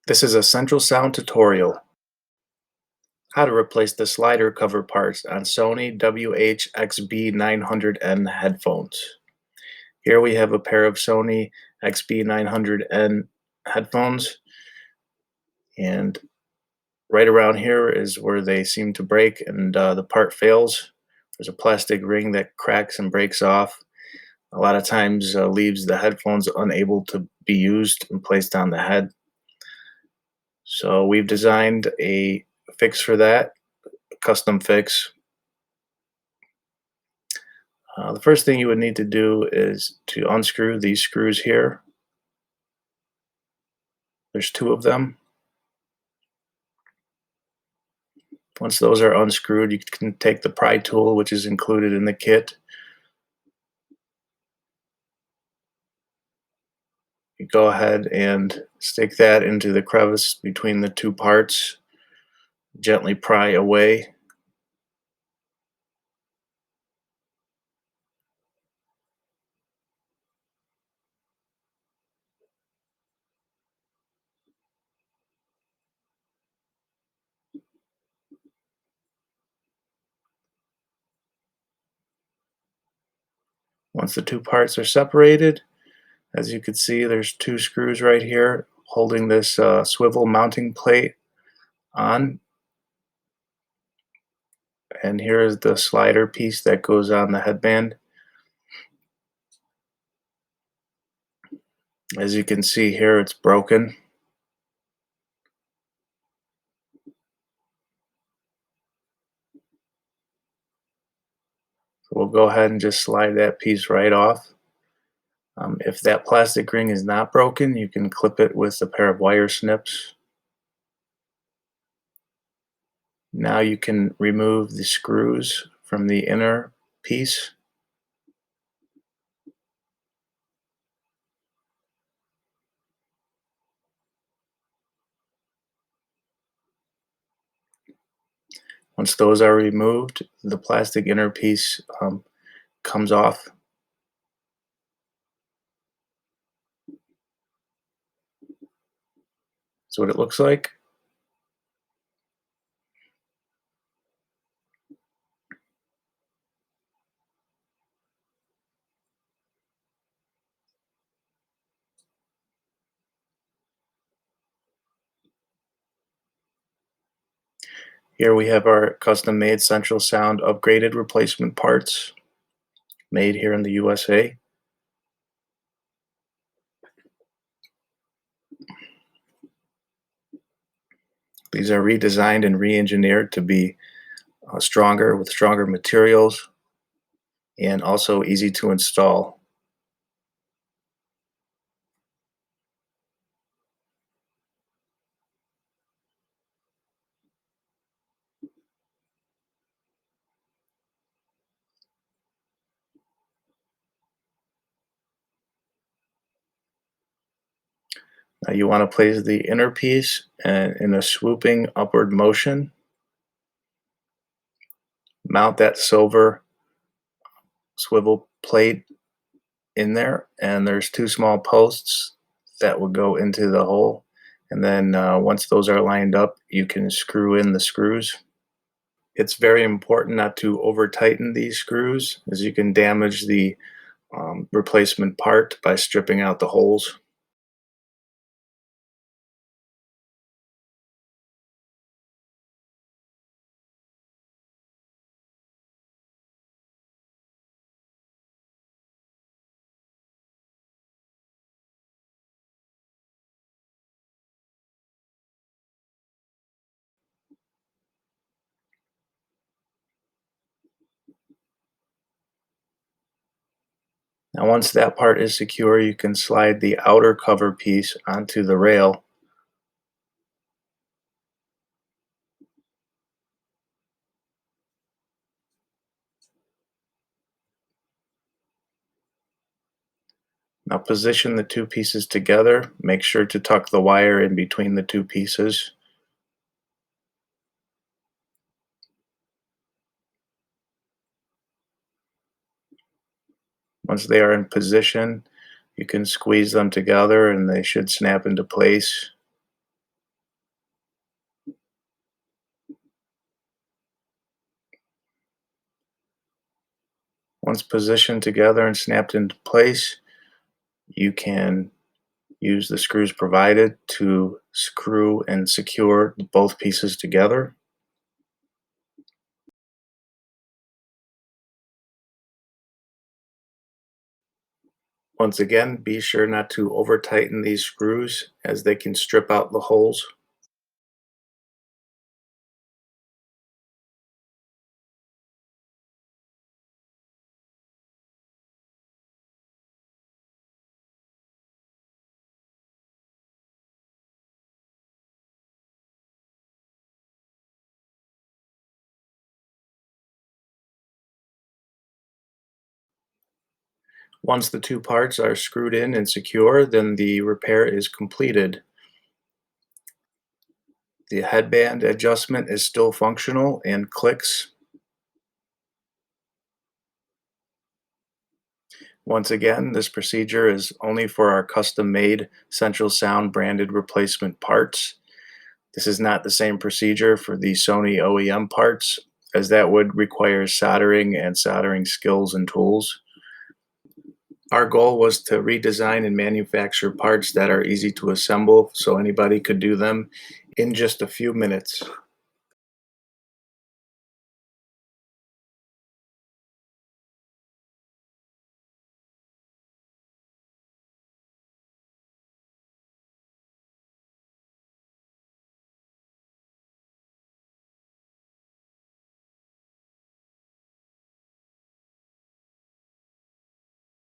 This is a CentralSound tutorial. How to replace the slider cover parts on Sony WH-XB900N headphones. Here we have a pair of Sony XB900N headphones, and right around here is where they seem to break and the part fails. There's a plastic ring that cracks and breaks off. A lot of times leaves the headphones unable to be used and placed on the head. So we've designed a fix for that, a custom fix. The first thing you would need to do is to unscrew these screws here. There's two of them. Once those are unscrewed, you can take the pry tool, which is included in the kit. You go ahead and stick that into the crevice between the two parts. Gently pry away. Once the two parts are separated, as you can see, there's two screws right here holding this swivel mounting plate on. And here is the slider piece that goes on the headband. As you can see here, it's broken. So we'll go ahead and just slide that piece right off. If that plastic ring is not broken, you can clip it with a pair of wire snips. Now you can remove the screws from the inner piece. Once those are removed, the plastic inner piece comes off. That's what it looks like. Here we have our custom-made CentralSound upgraded replacement parts made here in the USA. These are redesigned and re-engineered to be stronger with stronger materials and also easy to install. Now you want to place the inner piece in a swooping upward motion. Mount that silver swivel plate in there, and there's two small posts that will go into the hole. And then once those are lined up, you can screw in the screws. It's very important not to over tighten these screws, as you can damage the replacement part by stripping out the holes. Now once that part is secure, you can slide the outer cover piece onto the rail. Now position the two pieces together. Make sure to tuck the wire in between the two pieces. Once they are in position, you can squeeze them together and they should snap into place. Once positioned together and snapped into place, you can use the screws provided to screw and secure both pieces together. Once again, be sure not to over tighten these screws as they can strip out the holes. Once the two parts are screwed in and secure, then the repair is completed. The headband adjustment is still functional and clicks. Once again, this procedure is only for our custom-made CentralSound branded replacement parts. This is not the same procedure for the Sony OEM parts, as that would require soldering and soldering skills and tools. Our goal was to redesign and manufacture parts that are easy to assemble so anybody could do them in just a few minutes.